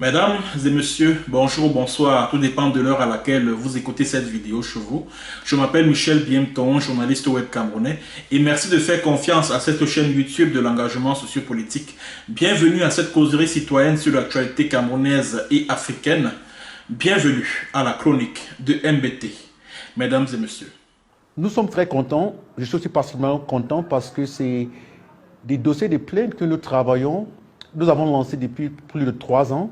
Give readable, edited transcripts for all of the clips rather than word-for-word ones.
Mesdames et messieurs, bonjour, bonsoir, tout dépend de l'heure à laquelle vous écoutez cette vidéo chez vous. Je m'appelle Michel Biemton, journaliste web camerounais, et merci de faire confiance à cette chaîne YouTube de l'engagement sociopolitique. Bienvenue à cette causerie citoyenne sur l'actualité camerounaise et africaine. Bienvenue à la chronique de MBT. Mesdames et messieurs. Nous sommes très contents, je suis aussi particulièrement content parce que c'est des dossiers de plaintes que nous travaillons. Nous avons lancé depuis plus de 3 ans.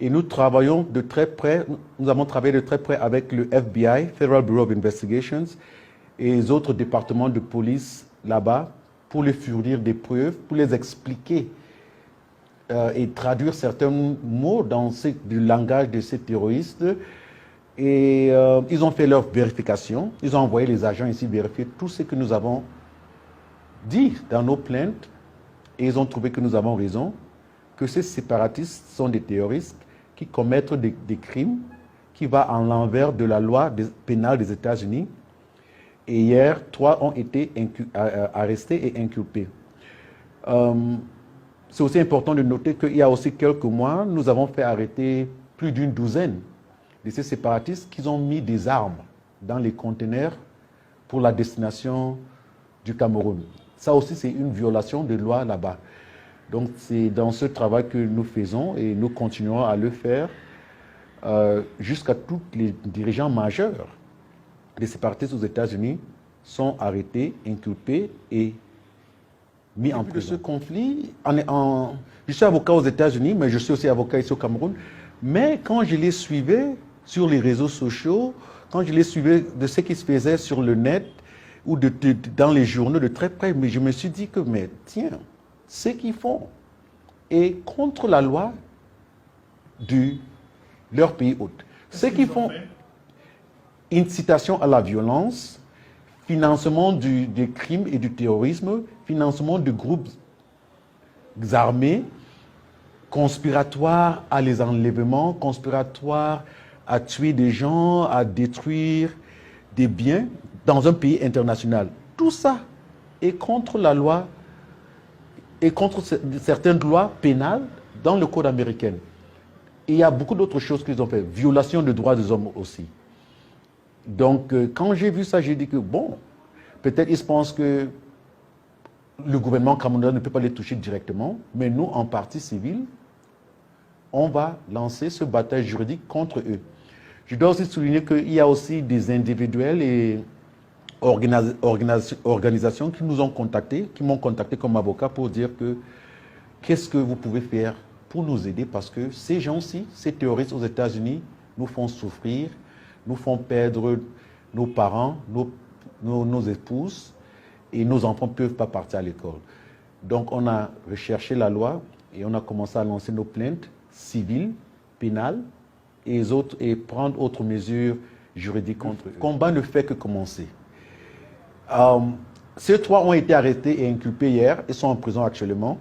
Et nous travaillons de très près, nous avons travaillé de très près avec le FBI, Federal Bureau of Investigations, et les autres départements de police là-bas pour les fournir des preuves, pour les expliquer et traduire certains mots dans du langage de ces terroristes. Et ils ont fait leur vérification, ils ont envoyé les agents ici vérifier tout ce que nous avons dit dans nos plaintes, et ils ont trouvé que nous avons raison, que ces séparatistes sont des terroristes qui commettent des crimes qui vont en l'envers de la loi pénale des États-Unis. Et hier, 3 ont été arrestés et inculpés. C'est aussi important de noter qu'il y a aussi quelques mois, nous avons fait arrêter plus d'une douzaine de ces séparatistes qui ont mis des armes dans les conteneurs pour la destination du Cameroun. Ça aussi, c'est une violation de loi là-bas. Donc c'est dans ce travail que nous faisons et nous continuerons à le faire jusqu'à tous les dirigeants majeurs des séparatistes aux États-Unis sont arrêtés, inculpés et mis en prison. Ce conflit, je suis avocat aux États-Unis, mais je suis aussi avocat ici au Cameroun. Mais quand je les suivais sur les réseaux sociaux, quand je les suivais de ce qui se faisait sur le net ou dans les journaux de très près, mais je me suis dit que, mais tiens, ce qu'ils font est contre la loi de leur pays hôte. Ce qu'ils font, incitation à la violence, financement des crimes et du terrorisme, financement de groupes armés, conspiratoire à les enlèvements, conspiratoire à tuer des gens, à détruire des biens dans un pays international. Tout ça est contre la loi et contre certaines lois pénales dans le code américain. Et il y a beaucoup d'autres choses qu'ils ont fait. Violation des droits des hommes aussi. Donc, quand j'ai vu ça, j'ai dit que, bon, peut-être ils pensent que le gouvernement camerounais ne peut pas les toucher directement, mais nous, en partie civile, on va lancer ce bataille juridique contre eux. Je dois aussi souligner qu'il y a aussi des individuels et organisations qui nous ont contactés, qui m'ont contacté comme avocat pour dire que qu'est-ce que vous pouvez faire pour nous aider parce que ces gens-ci, ces terroristes aux États-Unis, nous font souffrir, nous font perdre nos parents, nos épouses et nos enfants ne peuvent pas partir à l'école. Donc on a recherché la loi et on a commencé à lancer nos plaintes civiles, pénales et prendre autres mesures juridiques contre eux. Le combat ne fait que commencer. Ces 3 ont été arrêtés et inculpés hier et sont en prison actuellement.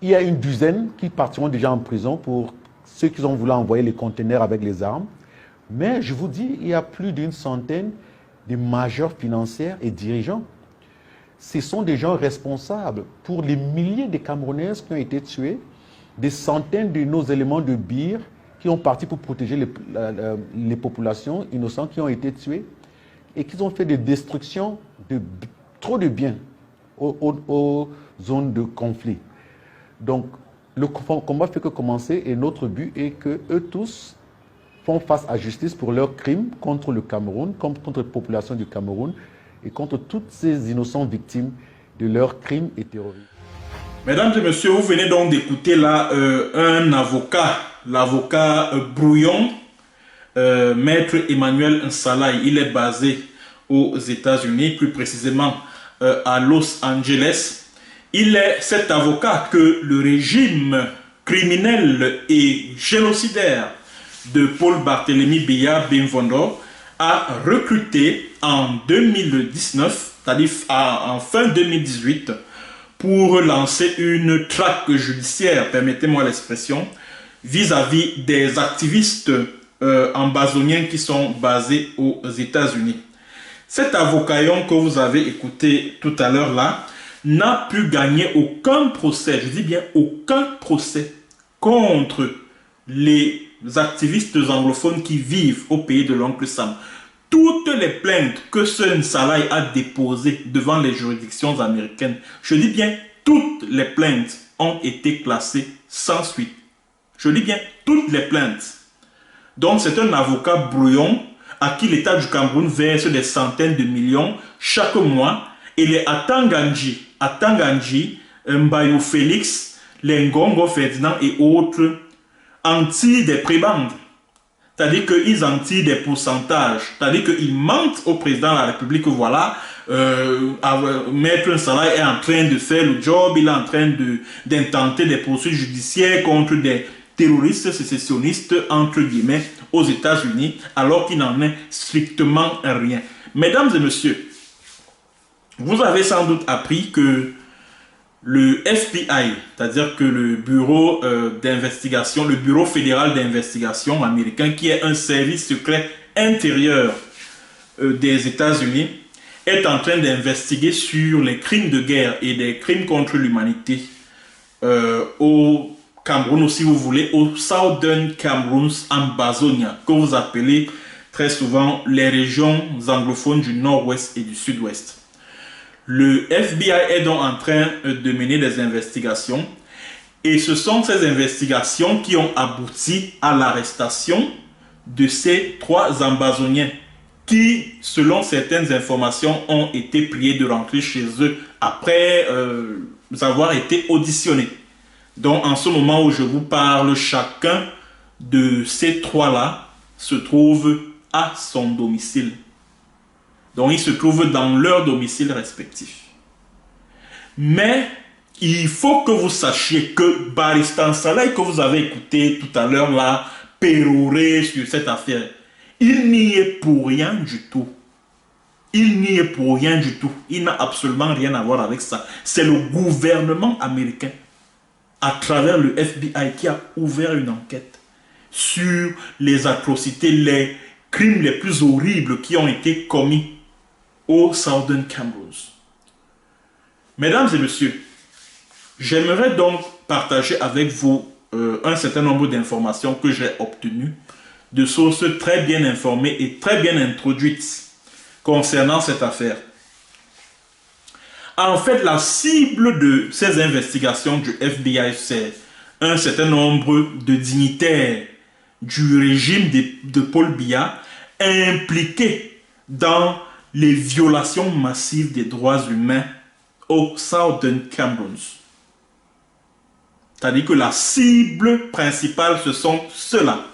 Il y a une douzaine qui partiront déjà en prison pour ceux qui ont voulu envoyer les conteneurs avec les armes. Mais je vous dis, il y a plus d'une centaine de majors financiers et dirigeants. Ce sont des gens responsables pour les milliers de Camerounaises qui ont été tués, des centaines de nos éléments de BIR qui ont parti pour protéger les populations innocentes qui ont été tuées et qui ont fait des destructions de trop de biens aux zones de conflit. Donc, le combat fait que commencer et notre but est que eux tous font face à justice pour leurs crimes contre le Cameroun, contre la population du Cameroun et contre toutes ces innocentes victimes de leurs crimes et terroristes. Mesdames et messieurs, vous venez donc d'écouter là un avocat, l'avocat brouillon, Maître Emmanuel Nsalaï. Il est basé aux États-Unis, plus précisément à Los Angeles. Il est cet avocat que le régime criminel et génocidaire de Paul Barthélémy Biya Bemvondo a recruté en 2019, c'est-à-dire en fin 2018, pour lancer une traque judiciaire, permettez-moi l'expression, vis-à-vis des activistes ambazoniens qui sont basés aux États-Unis. Cet avocat que vous avez écouté tout à l'heure là n'a pu gagner aucun procès, je dis bien aucun procès, contre les activistes anglophones qui vivent au pays de l'oncle Sam. Toutes les plaintes que ce Nsalaï a déposées devant les juridictions américaines, je dis bien toutes les plaintes ont été classées sans suite. Je dis bien toutes les plaintes. Donc c'est un avocat brouillon à qui l'État du Cameroun verse des centaines de millions chaque mois. Et les Atanganji, Mbayo Félix, les Ngongo Ferdinand et autres anti des prébandes. C'est-à-dire qu'ils anti des pourcentages. C'est-à-dire qu'ils mentent au président de la République que voilà, Maître Nsalaï est en train de faire le job, il est en train d'intenter des poursuites judiciaires contre des terroristes sécessionnistes, entre guillemets, aux États-Unis, alors qu'il n'en est strictement rien. Mesdames et messieurs, vous avez sans doute appris que le FBI, c'est-à-dire que le bureau d'investigation, le bureau fédéral d'investigation américain, qui est un service secret intérieur des États-Unis, est en train d'investiguer sur les crimes de guerre et des crimes contre l'humanité au Cameroun, ou si vous voulez, au Southern Cameroun's Ambazonia, que vous appelez très souvent les régions anglophones du nord-ouest et du sud-ouest. Le FBI est donc en train de mener des investigations et ce sont ces investigations qui ont abouti à l'arrestation de ces 3 Ambazoniens qui, selon certaines informations, ont été priés de rentrer chez eux après avoir été auditionnés. Donc en ce moment où je vous parle, chacun de ces 3-là se trouve à son domicile. Donc, ils se trouvent dans leur domicile respectif. Mais, il faut que vous sachiez que Barrister Nsalaï, que vous avez écouté tout à l'heure là, pérorer sur cette affaire, il n'y est pour rien du tout. Il n'y est pour rien du tout. Il n'a absolument rien à voir avec ça. C'est le gouvernement américain, à travers le FBI, qui a ouvert une enquête sur les atrocités, les crimes les plus horribles qui ont été commis au Southern Cameroun. Mesdames et messieurs, j'aimerais donc partager avec vous un certain nombre d'informations que j'ai obtenues de sources très bien informées et très bien introduites concernant cette affaire. En fait, la cible de ces investigations du FBI, c'est un certain nombre de dignitaires du régime de Paul Biya impliqués dans les violations massives des droits humains au Southern Cameroun. C'est-à-dire que la cible principale, ce sont ceux-là.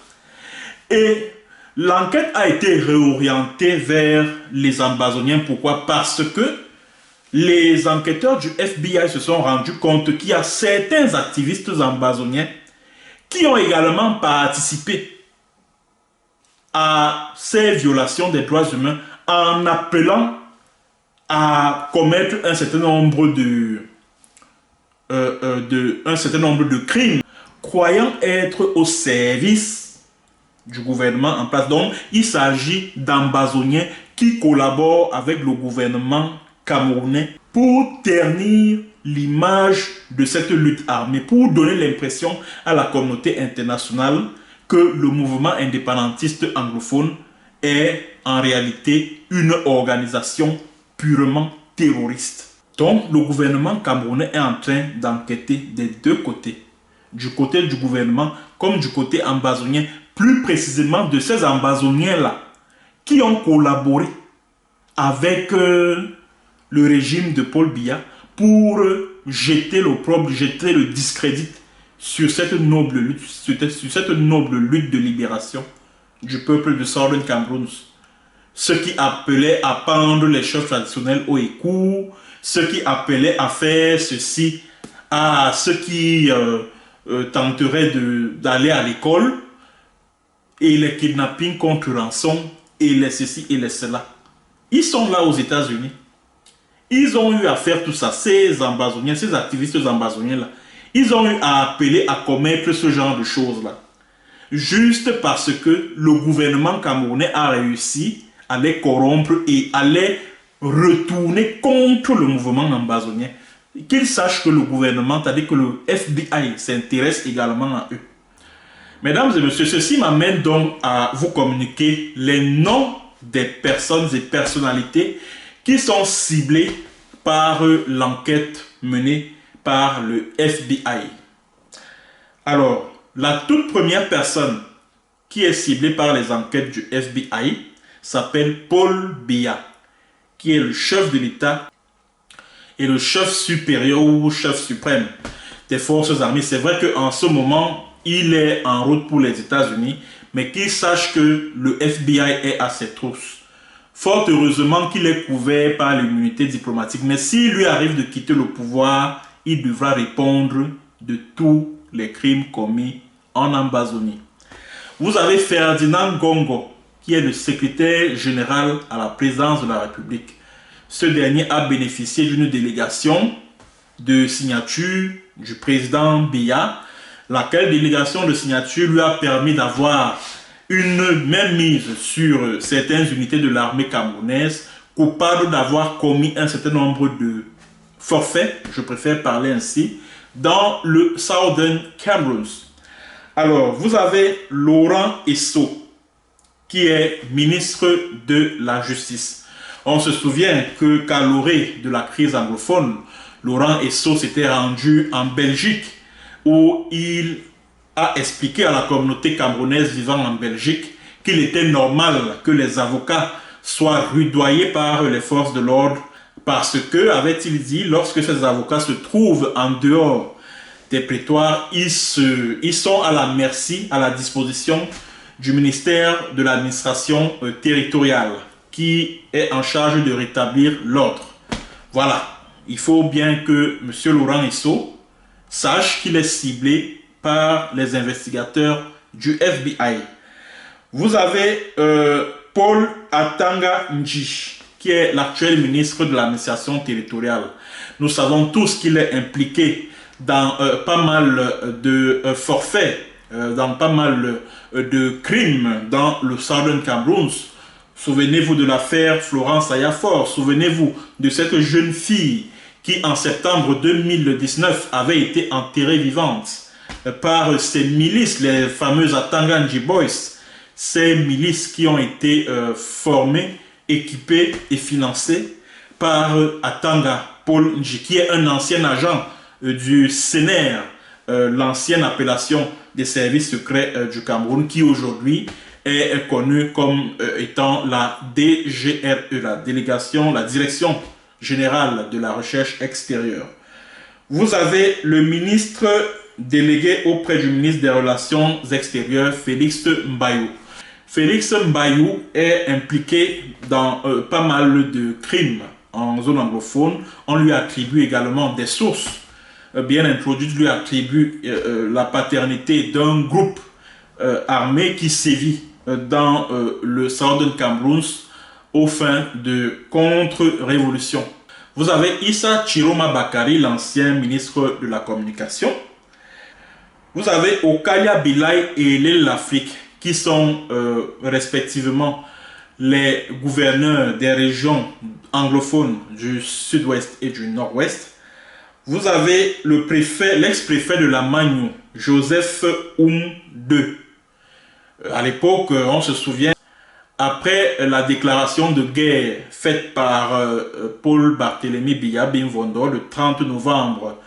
Et l'enquête a été réorientée vers les Ambazoniens. Pourquoi? Parce que les enquêteurs du FBI se sont rendus compte qu'il y a certains activistes ambazoniens qui ont également participé à ces violations des droits humains en appelant à commettre un certain nombre de crimes, croyant être au service du gouvernement en place. Donc, il s'agit d'Ambazoniens qui collaborent avec le gouvernement camerounais pour ternir l'image de cette lutte armée, pour donner l'impression à la communauté internationale que le mouvement indépendantiste anglophone est en réalité une organisation purement terroriste. Donc, le gouvernement camerounais est en train d'enquêter des deux côtés. Du côté du gouvernement comme du côté ambazonien, plus précisément de ces ambazoniens-là qui ont collaboré avec le régime de Paul Biya pour jeter l'opprobre, jeter le discrédit sur cette noble lutte, sur cette noble lutte de libération du peuple de Southern Cameroun. Ceux qui appelaient à pendre les chefs traditionnels au écou, ceux qui appelaient à faire ceci à ceux qui tenteraient d'aller à l'école, et les kidnappings contre rançon, et les ceci et les cela. Ils sont là aux États-Unis. Ils ont eu à faire tout ça, ces ambazoniens, ces activistes ambazoniens-là, ils ont eu à appeler à commettre ce genre de choses-là. Juste parce que le gouvernement camerounais a réussi à les corrompre et à les retourner contre le mouvement ambazonien. Qu'ils sachent que le gouvernement, c'est-à-dire que le FBI s'intéresse également à eux. Mesdames et messieurs, ceci m'amène donc à vous communiquer les noms des personnes et personnalités qui sont ciblées par l'enquête menée par le FBI. Alors, la toute première personne qui est ciblée par les enquêtes du FBI s'appelle Paul Biya, qui est le chef de l'État et le chef supérieur ou chef suprême des forces armées. C'est vrai qu'en ce moment, il est en route pour les États-Unis, mais qu'il sache que le FBI est à ses trousses. Fort heureusement qu'il est couvert par l'immunité diplomatique, mais s'il lui arrive de quitter le pouvoir, il devra répondre de tous les crimes commis en Ambazonie. Vous avez Ferdinand Gongo, qui est le secrétaire général à la présidence de la République. Ce dernier a bénéficié d'une délégation de signature du président Biya, laquelle délégation de signature lui a permis d'avoir une mainmise sur certaines unités de l'armée camerounaise coupables d'avoir commis un certain nombre de forfaits, je préfère parler ainsi, dans le Southern Cameroun. Alors, vous avez Laurent Esso, qui est ministre de la Justice. On se souvient que qu'à l'orée de la crise anglophone, Laurent Esso s'était rendu en Belgique où il a expliqué à la communauté camerounaise vivant en Belgique qu'il était normal que les avocats soient rudoyés par les forces de l'ordre parce que, avait-il dit, lorsque ces avocats se trouvent en dehors des prétoires, ils sont à la merci, à la disposition du ministère de l'administration territoriale qui est en charge de rétablir l'ordre. Voilà, il faut bien que M. Laurent Esso sache qu'il est ciblé par les investigateurs du FBI. Vous avez Paul Atanga Nji, qui est l'actuel ministre de l'administration territoriale. Nous savons tous qu'il est impliqué dans pas mal de forfaits, dans pas mal de crimes dans le Southern Cameroun. Souvenez-vous de l'affaire Florence Ayafor, souvenez-vous de cette jeune fille qui en septembre 2019 avait été enterrée vivante par ces milices, les fameuses Atanga Nji Boys, ces milices qui ont été formées, équipées et financées par Atanga Paul Nji, qui est un ancien agent du CNR, l'ancienne appellation des services secrets du Cameroun, qui aujourd'hui est connue comme étant la DGRE, la Direction Générale de la Recherche Extérieure. Vous avez le ministre délégué auprès du ministre des Relations Extérieures, Félix Mbayou. Félix Mbayou est impliqué dans pas mal de crimes en zone anglophone. On lui attribue également des sources bien introduites, lui attribue la paternité d'un groupe armé qui sévit dans le Southern Cameroun aux fins de contre-révolution. Vous avez Issa Chiroma Bakari, l'ancien ministre de la Communication. Vous avez Okaya Bilay et Lel L'Afrique, qui sont respectivement les gouverneurs des régions anglophones du sud-ouest et du nord-ouest. Vous avez le préfet, l'ex-préfet de la Magno, Joseph Oum II. À l'époque, on se souvient, après la déclaration de guerre faite par Paul Barthélemy Biya Bimvondo le 30 novembre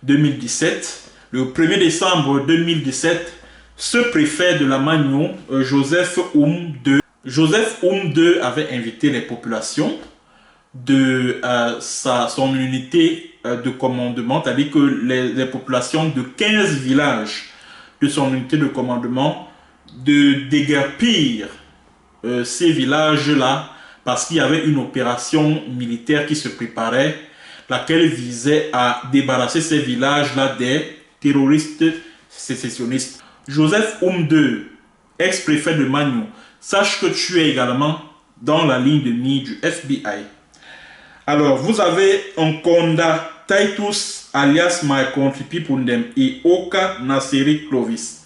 2017, le 1er décembre 2017, ce préfet de la Magno, Joseph Oum II, avait invité les populations de son unité de commandement, c'est-à-dire que les populations de 15 villages de son unité de commandement de déguerpir ces villages-là parce qu'il y avait une opération militaire qui se préparait, laquelle visait à débarrasser ces villages-là des terroristes sécessionnistes. Joseph Oum II, ex-préfet de Magno, sache que tu es également dans la ligne de mire du FBI. Alors, vous avez Nkonda Titus alias My Country People et Oka Nasseri Clovis.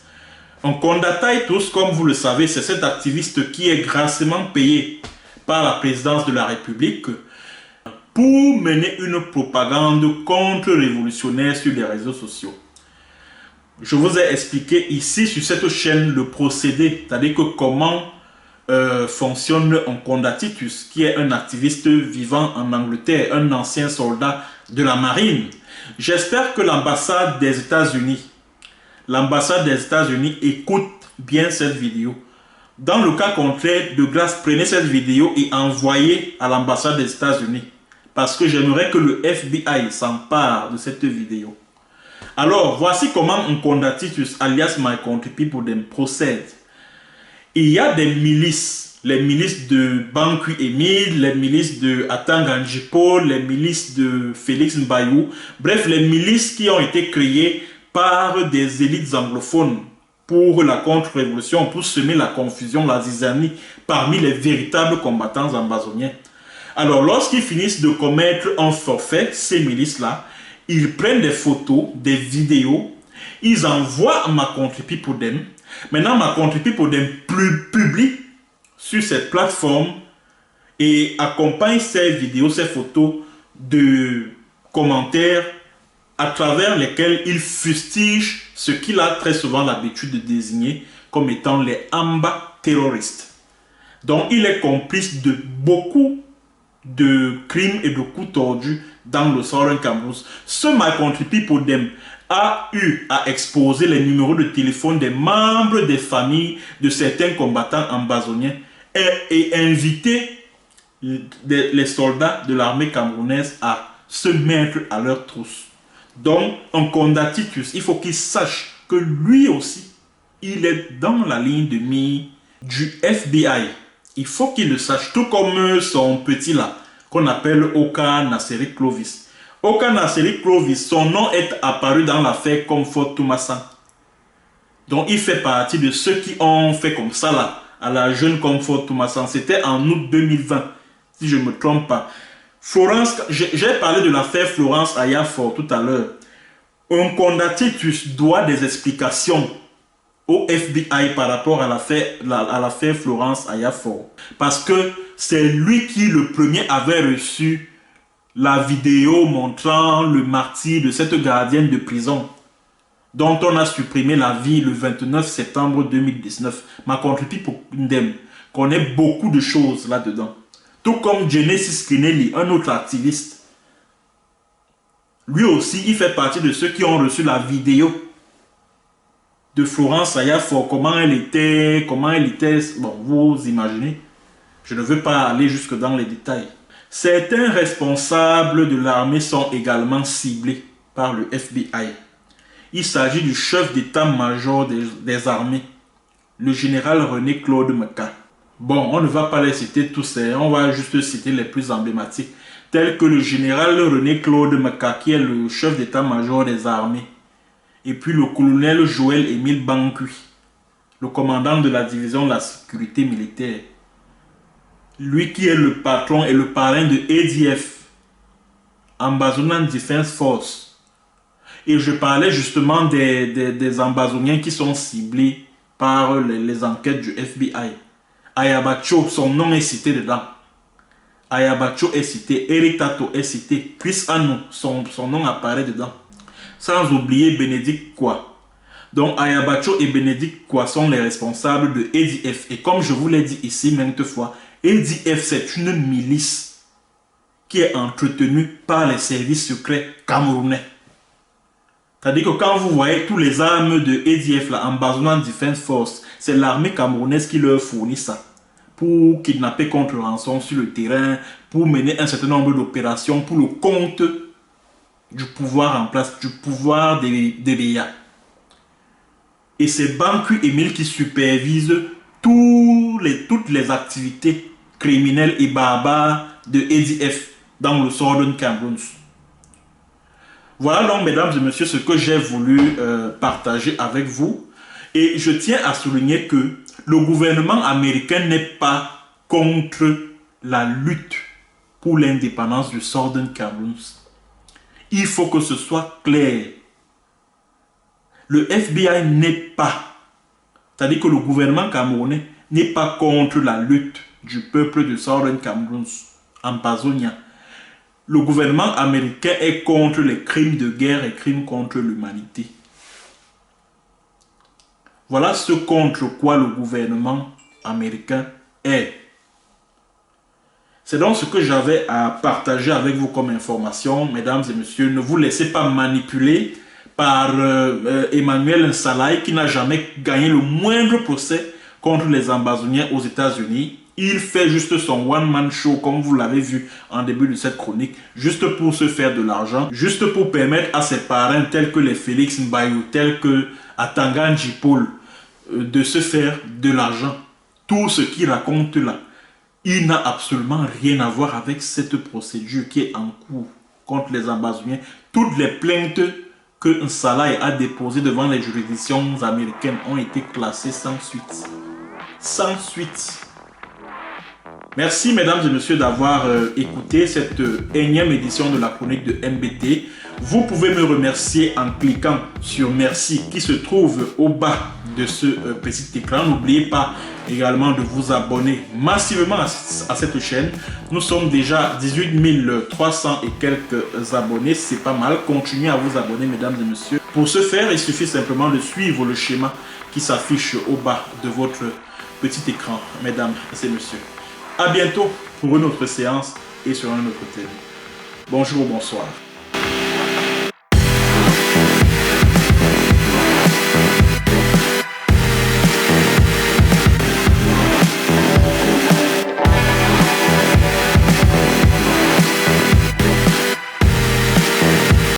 Nkonda Titus, comme vous le savez, c'est cet activiste qui est grassement payé par la présidence de la République pour mener une propagande contre-révolutionnaire sur les réseaux sociaux. Je vous ai expliqué ici sur cette chaîne le procédé, c'est-à-dire que comment fonctionne Nkonda Titus, qui est un activiste vivant en Angleterre, un ancien soldat de la marine. J'espère que l'ambassade des États-Unis écoute bien cette vidéo. Dans le cas contraire, de grâce, prenez cette vidéo et envoyez à l'ambassade des États-Unis. Parce que j'aimerais que le FBI s'empare de cette vidéo. Alors, voici comment Nkonda Titus, alias My Country People, procède. Il y a des milices, les milices de Banqui Émile, les milices de Atanganjipo, les milices de Félix Mbayou, bref, les milices qui ont été créées par des élites anglophones pour la contre-révolution, pour semer la confusion, la zizanie parmi les véritables combattants ambazoniens. Alors, lorsqu'ils finissent de commettre un forfait, ces milices-là, ils prennent des photos, des vidéos, ils envoient à My Country People. Maintenant, My Country People publie sur cette plateforme et accompagne ces vidéos, ces photos de commentaires à travers lesquels il fustige ce qu'il a très souvent l'habitude de désigner comme étant les Amba terroristes. Donc, il est complice de beaucoup de crimes et de coups tordus dans le Southern Cameroun. Ce My Country People a eu à exposer les numéros de téléphone des membres des familles de certains combattants ambazoniens et invité les soldats de l'armée camerounaise à se mettre à leur trousse. Donc, Nkonda Titus, il faut qu'il sache que lui aussi, il est dans la ligne de mire du FBI. Il faut qu'il le sache, tout comme son petit là, qu'on appelle Oka Nasseri Clovis. Oka Nasseri Clovis, son nom est apparu dans l'affaire Comfort Toumassan. Donc, il fait partie de ceux qui ont fait comme ça là, à la jeune Comfort Toumassan. C'était en août 2020, si je ne me trompe pas. Florence, j'ai parlé de l'affaire Florence Ayafor tout à l'heure. Nkonda Titus doit des explications au FBI par rapport à l'affaire Florence Ayafor. Parce que c'est lui qui le premier avait reçu la vidéo montrant le martyre de cette gardienne de prison dont on a supprimé la vie le 29 septembre 2019. My Country People connaît beaucoup de choses là-dedans. Tout comme Genesis Kinelli, un autre activiste. Lui aussi, il fait partie de ceux qui ont reçu la vidéo de Florence Ayafor, comment elle était, bon, vous imaginez. Je ne veux pas aller jusque dans les détails. Certains responsables de l'armée sont également ciblés par le FBI. Il s'agit du chef d'état-major des armées, le général René Claude Meka. Bon, on ne va pas les citer tous, on va juste citer les plus emblématiques, tels que le général René Claude Meka, qui est le chef d'état-major des armées, et puis le colonel Joël Émile Banqui, le commandant de la division de la sécurité militaire. Lui qui est le patron et le parrain de ADF, Ambazonan Defense Force. Et je parlais justement des Ambazoniens qui sont ciblés par les enquêtes du FBI. Ayabacho, son nom est cité dedans. Ayabacho est cité, Eric Tato est cité, Chris Anou, son nom apparaît dedans. Sans oublier Bénédicte Kwa. Donc Ayabacho et Bénédicte Kwa sont les responsables de ADF. Et comme je vous l'ai dit ici maintes fois, ADF c'est une milice qui est entretenue par les services secrets camerounais. C'est-à-dire que quand vous voyez tous les armes de ADF, la Ambazonan Defense Force, c'est l'armée camerounaise qui leur fournit ça. Pour kidnapper contre rançon sur le terrain, pour mener un certain nombre d'opérations pour le compte du pouvoir en place, du pouvoir des BIA. Et c'est Banqui Émile qui supervise toutes les activités criminelles et barbares de ADF dans le Southern Cameroun. Voilà donc, mesdames et messieurs, ce que j'ai voulu partager avec vous. Et je tiens à souligner que le gouvernement américain n'est pas contre la lutte pour l'indépendance du Southern Cameroun. Il faut que ce soit clair. Le FBI n'est pas, c'est-à-dire que le gouvernement camerounais n'est pas contre la lutte du peuple du Southern Cameroun, Ambazonia. Le gouvernement américain est contre les crimes de guerre et crimes contre l'humanité. Voilà ce contre quoi le gouvernement américain est. C'est donc ce que j'avais à partager avec vous comme information, mesdames et messieurs. Ne vous laissez pas manipuler par Emmanuel Nsalaï qui n'a jamais gagné le moindre procès contre les Ambazoniens aux États-Unis. Il fait juste son one-man show, comme vous l'avez vu en début de cette chronique, juste pour se faire de l'argent, juste pour permettre à ses parrains tels que les Félix Mbayou, tels que Atanga Njipoul, de se faire de l'argent. Tout ce qu'il raconte là, il n'a absolument rien à voir avec cette procédure qui est en cours contre les Ambazoniens. Toutes les plaintes que Nsalaï a déposées devant les juridictions américaines ont été classées sans suite. Sans suite. Merci mesdames et messieurs d'avoir écouté cette énième édition de la chronique de MBT. Vous pouvez me remercier en cliquant sur merci qui se trouve au bas de ce petit écran. N'oubliez pas également de vous abonner massivement à cette chaîne. Nous sommes déjà 18 300 et quelques abonnés. C'est pas mal. Continuez à vous abonner mesdames et messieurs. Pour ce faire, il suffit simplement de suivre le schéma qui s'affiche au bas de votre petit écran, mesdames et messieurs. À bientôt pour une autre séance et sur un autre thème. Bonjour, bonsoir.